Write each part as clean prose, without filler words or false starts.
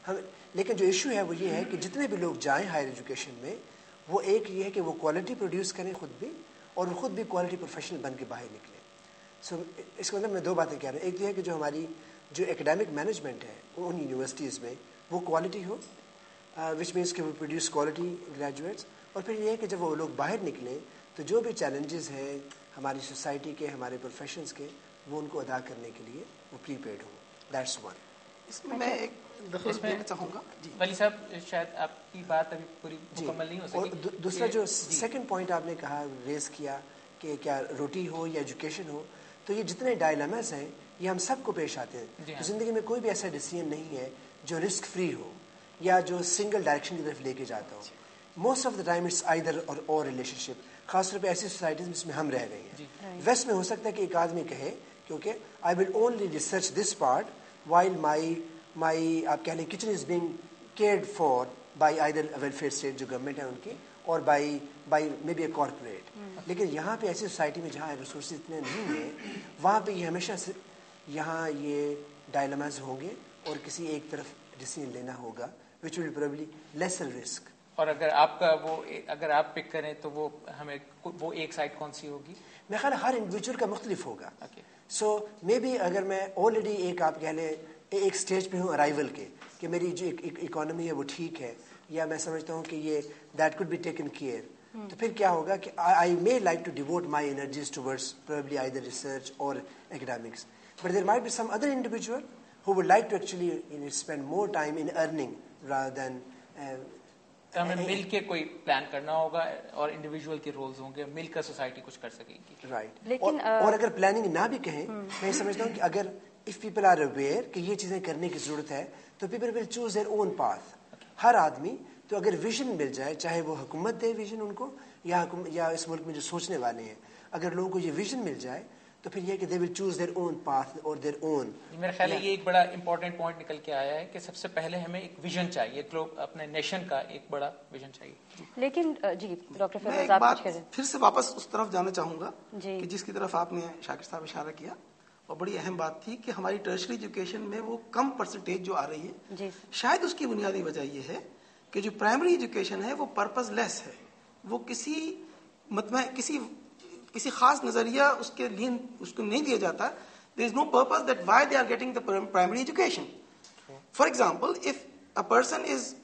لیکن جو ایشو ہے وہ یہ ہے کہ جتنے بھی لوگ جائیں ہائر ایجوکیشن میں، وہ ایک یہ ہے کہ وہ کوالٹی پروڈیوس کریں خود بھی، اور وہ خود بھی کوالٹی پروفیشنل بن کے باہر نکلیں. سو اس کے اندر میں دو باتیں کہہ رہا ہوں. ایک یہ ہے کہ جو ہماری جو ایکڈیمک مینجمنٹ ہے ان یونیورسٹیز میں وہ کوالٹی ہو، وچ مینس کہ وہ پروڈیوس کوالٹی گریجویٹس. اور پھر یہ ہے کہ جب وہ لوگ باہر نکلیں تو جو بھی چیلنجز ہیں ہماری سوسائٹی کے، ہمارے پروفیشنز کے، وہ ان کو ادا کرنے کے لیے وہ پریپیئرڈ ہوں. That's one. اس میں میں ایک دخل دینا چاہوں گا. جی ولی صاحب شاید آپ کی بات ابھی پوری مکمل نہیں ہو سکی. اور دوسرا جو سیکنڈ پوائنٹ آپ نے کہا ریز کیا کہ کیا روٹی ہو یا ایجوکیشن ہو، تو یہ جتنے ڈائلماز ہیں یہ ہم سب کو پیش آتے ہیں. زندگی میں کوئی بھی ایسا ڈیسیژن نہیں ہے جو رسک فری ہو یا جو سنگل ڈائریکشن کی طرف لے کے جاتا ہو. Most of the time it's either اور ریلیشن شپ، خاص طور پہ ایسی سوسائٹیز جس میں ہم رہ رہے ہیں. ویسٹ میں ہو سکتا ہے کہ ایک آدمی کہے کیونکہ I will only research this part while my آپ کہہ لیں kitchen is being cared for by either welfare state جو گورنمنٹ ہے ان کی، اور by maybe a corporate. لیکن یہاں پہ ایسی سوسائٹی میں جہاں ریسورسز اتنے نہیں ہیں، وہاں پہ یہ ہمیشہ یہاں یہ ڈائلماز ہوں گے اور کسی ایک طرف ڈیسیژن لینا ہوگا وچ ول پروبلی لیسر رسک. اور اگر آپ پک کریں تو وہ ایک سائڈ کون سی ہوگی؟ میرا خیال ہر انڈیویجول کا مختلف ہوگا. سو مے بی اگر میں آلریڈی ایک آپ کہہ لیں ایک سٹیج پہ ہوں ارائیول کے کہ میری جو اکانومی ہے وہ ٹھیک ہے، یا میں سمجھتا ہوں کہ یہ that could be taken care, تو پھر کیا ہوگا کہ I may like to devote my energies towards probably either research اور academics. But there might be some other individual who would like to actually spend more time in earning rather than تو ہمیں مل کے کوئی plan کرنا ہوگا اور individual کے رولز ہوں گے، مل کر سوسائٹی کچھ کر سکے گی. رائٹ. اور اگر پلاننگ نہ بھی کہیں، میں سمجھتا ہوں کہ اگر if people are aware کہ یہ چیزیں کرنے کی ضرورت ہے تو people will choose their own path. ہر آدمی تو اگر ویژن مل جائے، چاہے وہ حکومت دے ویژن ان کو یا اس ملک میں جو سوچنے والے ہیں، اگر لوگوں کو یہ ویژن مل جائے تو پھر یہ کہ they will choose their own path or their own. میرا خیال ہے یہ ایک بڑا امپورٹنٹ پوائنٹ نکل کے آیا ہے کہ سب سے پہلے ہمیں ایک ویژن چاہیے، لوگ اپنے نیشن کا ایک بڑا ویژن چاہیے. لیکن جی ڈاکٹر میں فیروز ایک آپ بات کچھ کہیں. پھر سے واپس اس طرف جانا چاہوں گا جی. کہ جس کی طرف آپ نے شاکر صاحب اشارہ کیا، اور بڑی اہم بات تھی کہ ہماری ٹرشری ایجوکیشن میں وہ کم پرسنٹیج جو آ رہی ہے، جی شاید اس کی بنیادی وجہ یہ ہے کہ جو پرائمری ایجوکیشن ہے وہ پرپز لیس ہے. وہ کسی خاص نظریہ اس کے لیے اس کو نہیں دیا جاتا. there is no purpose that why they are getting the primary education. For example, if a person is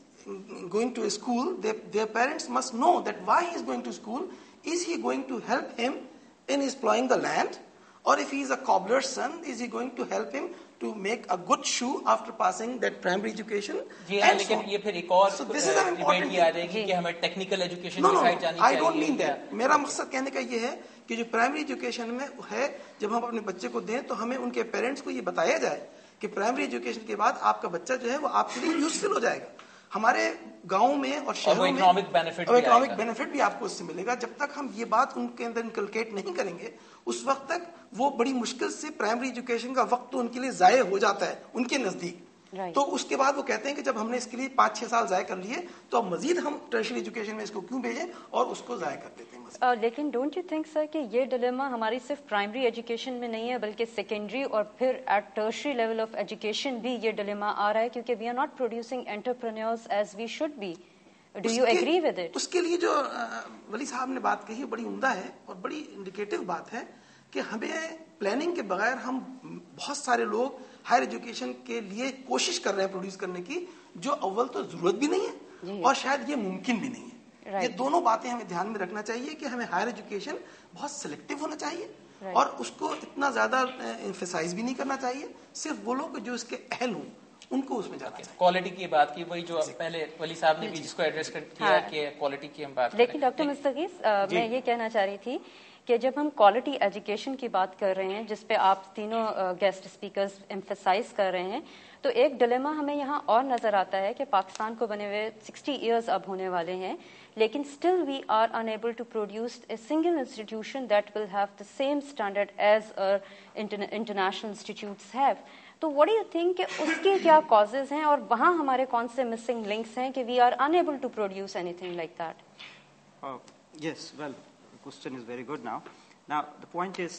going to a school, their parents must know that why he is going to school. Is he going to help him in his plowing the land, or if he is a cobbler's son, is he going to help him to make a good shoe after passing that primary education? جی ہاں، لیکن یہ پھر ایک اور debate یہ آ جائے گی کہ ہمیں ٹیکنیکل ایجوکیشن کی سائڈ جانی چاہیے. I don't mean that. میرا مقصد کہنے کا یہ ہے کہ جو پرائمری ایجوکیشن میں ہے، جب ہم اپنے بچے کو دیں تو ہمیں ان کے پیرنٹس کو یہ بتایا جائے کہ پرائمری ایجوکیشن کے بعد آپ کا بچہ جو ہے وہ آپ کے لیے یوزفل ہو جائے گا. ہمارے گاؤں میں اور شہروں میں اکنامک بینیفٹ بھی آپ کو اس سے ملے گا. جب تک ہم یہ بات ان کے اندر انکلکیٹ نہیں کریں گے، اس وقت تک وہ بڑی مشکل سے پرائمری ایجوکیشن کا وقت تو ان کے لیے ضائع ہو جاتا ہے ان کے نزدیک. تو اس کے بعد وہ کہتے ہیں کہ جب ہم نے اس کے لیے 5-6 سال ضائع کر لیے تو اب مزید ہم ٹرشری ایجوکیشن میں اس کو کیوں بھیجیں اور اس کو ضائع کر دیتے ہیں. لیکن ڈونٹ یو تھنک سر کہ یہ ڈلیما ہماری صرف پرائمری ایجوکیشن میں نہیں ہے بلکہ سیکنڈری اور پھر at tertiary level of education بھی یہ ڈلیما آ رہا ہے کیونکہ we are not producing entrepreneurs as we should be. Do you agree with it? اس کے لیے جو ولی صاحب نے بات کہی بڑی عمدہ ہے اور بڑی انڈیکیٹو بات ہے کہ ہمیں پلاننگ کے بغیر ہم بہت سارے لوگ ہائر ایجوکیشن کے لیے کوشش کر رہے ہیں پروڈیوس کرنے کی، جو اول تو ضرورت بھی نہیں ہے اور شاید یہ ممکن بھی نہیں ہے. یہ دونوں باتیں ہمیں دھیان میں رکھنا چاہیے کہ ہمیں ہائر ایجوکیشن بہت سلیکٹو ہونا چاہیے اور اس کو اتنا زیادہ ایمفیسائز بھی نہیں کرنا چاہیے. صرف وہ لوگ جو اس کے اہل ہوں ان کو اس میں جانا چاہیے. کوالٹی کی بات کی، وہی جو پہلے ولی صاحب نے بھی جس کو ایڈریس کیا کہ کوالٹی کی ہم بات کریں. لیکن ڈاکٹر مستغیث میں یہ کہنا چاہ رہی تھی کہ جب ہم کوالٹی ایجوکیشن کی بات کر رہے ہیں جس پہ آپ تینوں گیسٹ اسپیکرز ایمفیسائز کر رہے ہیں، تو ایک ڈلیما ہمیں یہاں اور نظر آتا ہے کہ پاکستان کو بنے ہوئے 60 ایئرز اب ہونے والے ہیں، لیکن still we are unable to produce a single institution that will have the same standard as international institutes have. تو what do you think کہ اس کے کیا causes ہیں اور وہاں ہمارے کون سے missing links ہیں کہ we are unable to produce anything like that? Yes, well, the question is very good now. Now, the point is,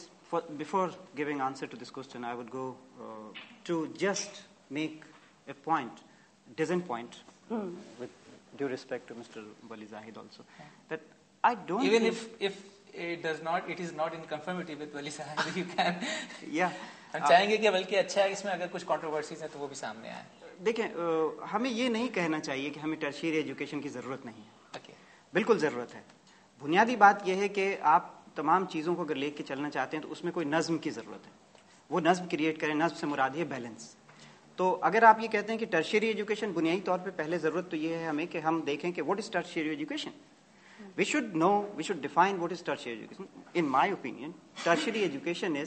before giving answer to this question, I would go to just make a point decent point, with due respect to Mr. Wali Zahid also, that I don't even think, if it is not in conformity with Wali Zahid, you can yeah, ہم چاہیں گے کہ بلکہ اچھا ہے اس میں اگر کچھ کنٹروورسیز ہیں تو وہ بھی سامنے آئے. دیکھیں ہمیں یہ نہیں کہنا چاہیے کہ ہمیں ٹرشیری ایجوکیشن کی ضرورت نہیں ہے. Okay. بالکل ضرورت ہے. بنیادی بات یہ ہے کہ آپ تمام چیزوں کو اگر لے کے چلنا چاہتے ہیں تو اس میں کوئی نظم کی ضرورت ہے. وہ نظم کریٹ کریں. نظم سے مراد ہے بیلنس. تو اگر آپ یہ کہتے ہیں کہ ٹرشیری ایجوکیشن بنیادی طور پہ پہلے ضرورت تو یہ ہے ہمیں کہ ہم دیکھیں کہ what is tertiary education. We should define what is tertiary education. In my opinion, tertiary education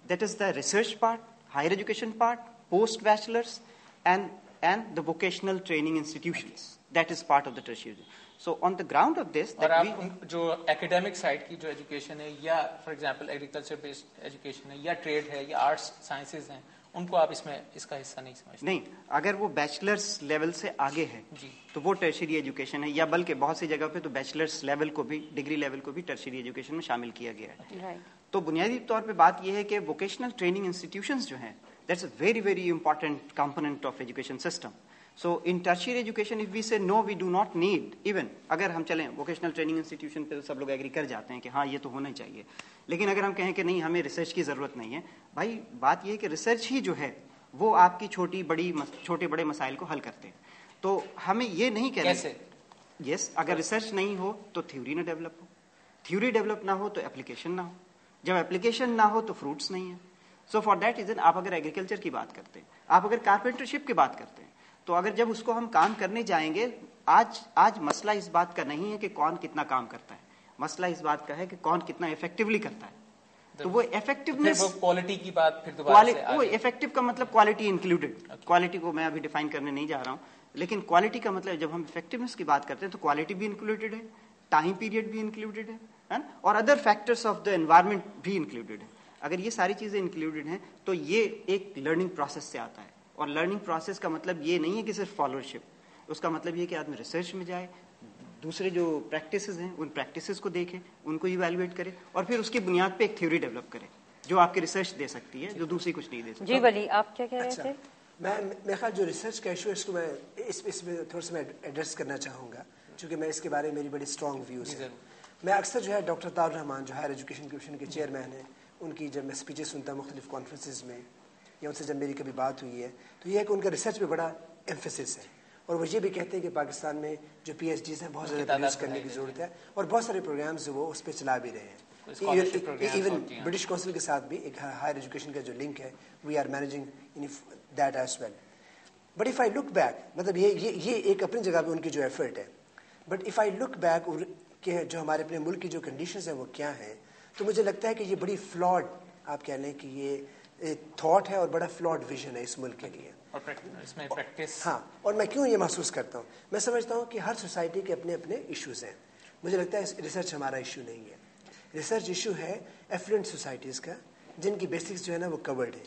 that is the research part, higher education part, post-bachelor's, and the vocational training institutions. That is part of the tertiary. So on the ground of this, اور آپ جو academic side کی جو education ہے یا for example agriculture based education ہے یا trade ہے یا آرٹس سائنسز ہیں ان کو آپ اس میں اس کا حصہ نہیں سمجھتے؟ نہیں, اگر وہ بیچلرس لیول سے آگے ہے تو وہ ٹرشیری ایجوکیشن ہے, یا بلکہ بہت سی جگہ پہ تو بیچلرس لیول کو بھی, ڈگری لیول کو بھی ٹرشیری ایجوکیشن میں شامل کیا گیا ہے. تو بنیادی طور پہ بات یہ ہے کہ ووکیشنل ٹریننگ انسٹیٹیوشنز جو ہیں that's a very very important component of education system. So in tertiary education if we say no we do not need, even اگر ہم چلیں ووکیشنل ٹریننگ انسٹیٹیوشن پہ سب لوگ ایگری کر جاتے ہیں کہ ہاں یہ تو ہونا چاہیے, لیکن اگر ہم کہیں کہ نہیں ہمیں ریسرچ کی ضرورت نہیں ہے, بھائی بات یہ ہے کہ ریسرچ ہی جو ہے وہ آپ کی چھوٹے بڑے مسائل کو حل کرتے ہیں. تو ہمیں یہ نہیں کہنا یس اگر ریسرچ نہیں ہو تو تھیوری نہ ڈیولپ ہو, تھیوری ڈیولپ نہ ہو تو اپلیکیشن نہ ہو, جب اپلیکیشن نہ ہو تو فروٹس نہیں ہیں. سو فار دیٹ ریزن آپ اگر ایگریکلچر کی بات کرتے ہیں, آپ اگر کارپینٹرشپ کی بات کرتے ہیں, تو اگر جب اس کو ہم کام کرنے جائیں گے, آج مسئلہ اس بات کا نہیں ہے کہ کون کتنا کام کرتا ہے, مسئلہ اس بات کا ہے کہ کون کتنا افیکٹولی کرتا ہے. تو وہ افیکٹونیس, کوالٹی کی بات پھر دوبارہ سے وہ افیکٹو کا مطلب کوالٹی انکلوڈیڈ. کوالٹی کو میں ابھی ڈیفائن کرنے نہیں جا رہا ہوں, لیکن کوالٹی کا مطلب جب ہم افیکٹونیس کی بات کرتے ہیں تو کوالٹی بھی انکلوڈیڈ ہے, ٹائم پیریڈ بھی انکلوڈیڈ ہے, اور other factors of the environment بھی انکلوڈیڈ ہے. اگر یہ ساری چیزیں انکلوڈیڈ ہیں تو یہ ایک لرننگ پروسیس سے آتا ہے. اور لرننگ پروسیس کا مطلب یہ نہیں ہے کہ صرف فالوورشپ, اس کا مطلب یہ کہ آدمی ریسرچ میں جائے, دوسرے جو پریکٹسز ہیں ان پریکٹسز کو دیکھے, ان کو ایویلویٹ کرے, اور پھر اس کی بنیاد پہ ایک تھیوری ڈیولپ کرے جو آپ کی ریسرچ دے سکتی ہے, جو دوسری کچھ نہیں دے سکتی. جی ولی آپ کیا کہہ رہے تھے؟ میں خیال جو ریسرچ کا ایشو ہے اس کو میں اس میں تھوڑا سا میں ایڈریس کرنا چاہوں گا, چونکہ میں اس کے بارے میں میری بڑی اسٹرانگ ویوز ہیں. میں اکثر جو ہے ڈاکٹر عطاء الرحمان جو ہائر ایجوکیشن کمیشن کے چیئرمین ہیں, ان کی جب میں اسپیچز سنتا ہوں مختلف کانفرنسز میں یا ان سے جب میری کبھی بات ہوئی ہے, تو یہ ہے کہ ان کا ریسرچ پہ بڑا ایمفیسس ہے, اور وہ یہ بھی کہتے ہیں کہ پاکستان میں جو پی ایچ ڈیز ہیں بہت زیادہ پروڈیوس کرنے کی ضرورت ہے, اور بہت سارے پروگرامز وہ اس پہ چلا بھی رہے ہیں. ایون برٹش کونسل کے ساتھ بھی ایک ہائر ایجوکیشن کا جو لنک ہے, we are managing that as well. But if I look back, مطلب یہ ایک اپنی جگہ پہ ان کی جو ایفرٹ ہے, but if I look back کہ جو ہمارے اپنے ملک کی جو کنڈیشنز ہیں وہ کیا ہیں, تو مجھے لگتا ہے کہ یہ بڑی فلاڈ, آپ کہہ لیں کہ یہ تھاٹ ہے اور بڑا فلاڈ ویژن ہے اس ملک کے لیے. اس میں پریکٹس, ہاں, اور میں کیوں یہ محسوس کرتا ہوں, میں سمجھتا ہوں کہ ہر سوسائٹی کے اپنے اپنے ایشوز ہیں. مجھے لگتا ہے ریسرچ ہمارا ایشو نہیں ہے. ریسرچ ایشو ہے ایفلوئنٹ سوسائٹیز کا, جن کی بیسکس جو ہے نا وہ کورڈ ہے,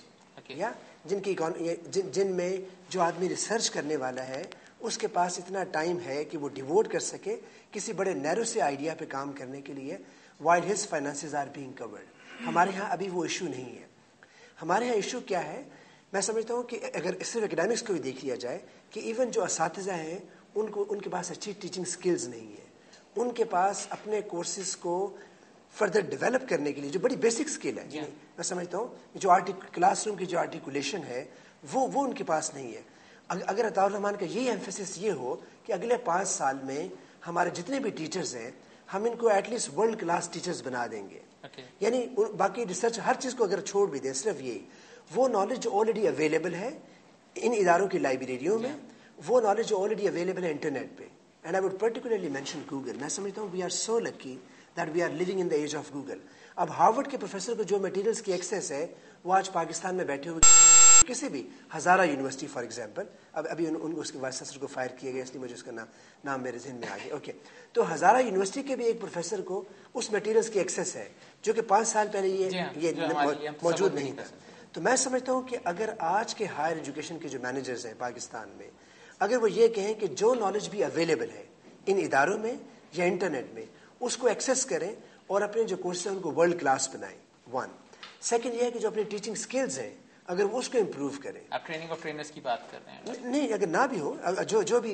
یا جن میں جو آدمی ریسرچ کرنے والا ہے اس کے پاس اتنا ٹائم ہے کہ وہ ڈیووٹ کر سکے کسی بڑے نیرو سے آئیڈیا پہ کام کرنے کے لیے, while his finances are being covered. ہمارے ہاں ابھی وہ ایشو نہیں ہے. ہمارے ہاں ایشو کیا ہے, میں سمجھتا ہوں کہ اگر صرف اکیڈمکس کو بھی دیکھ لیا جائے کہ ایون جو اساتذہ ہیں ان کے پاس اچھی ٹیچنگ سکلز نہیں ہے, ان کے پاس اپنے کورسز کو فردر ڈیولپ کرنے کے لیے جو بڑی بیسک سکل ہے, میں سمجھتا ہوں جو کلاس روم کی جو آرٹیکولیشن ہے وہ ان کے پاس نہیں ہے. اگر عطاء الرحمان کا یہی ایمفیسس یہ ہو کہ اگلے 5 سال میں ہمارے جتنے بھی ٹیچرز ہیں ہم ان کو at least world class teachers بنا دیں گے, یعنی باقی ریسرچ ہر چیز کو اگر چھوڑ بھی دیں, صرف یہی وہ نالج جو آلریڈی اویلیبل ہے ان اداروں کی لائبریریوں میں, وہ نالج جو آلریڈی اویلیبل ہے انٹرنیٹ پہ. And I would particularly mention Google. میں سمجھتا ہوں we are so lucky that we are living in the age of Google. اب ہارورڈ کے پروفیسر کو جو میٹیریلس کی ایکسیس ہے وہ آج پاکستان میں بیٹھے ہوئے کسی بھی ہزارہ یونیورسٹی فار ایگزامپل, ابھی ان کو اس کے وائس چانسلر کو فائر کیا گیا اس لیے مجھے اس کا نام میرے ذہن میں آ گیا. اوکے, تو ہزارہ یونیورسٹی کے بھی ایک پروفیسر کو اس میٹیریلس کی ایکسیس ہے جو کہ 5 سال پہلے یہ موجود نہیں تھا. تو میں سمجھتا ہوں کہ اگر آج کے ہائر ایجوکیشن کے جو مینیجرز ہیں پاکستان میں, اگر وہ یہ کہیں کہ جو نالج بھی اویلیبل ہے ان اداروں میں یا انٹرنیٹ میں اس کو ایکسیس کریں اور اپنے جو کورسز ہیں ان کو ورلڈ کلاس بنائیں. 1 سیکنڈ یہ ہے کہ جو اپنی ٹیچنگ سکلز ہیں اگر وہ اس کو امپروو کریں. آپ ٹریننگ آف ٹرینرز کی بات کر رہے ہیں؟ نہیں، اگر نہ بھی ہو، جو بھی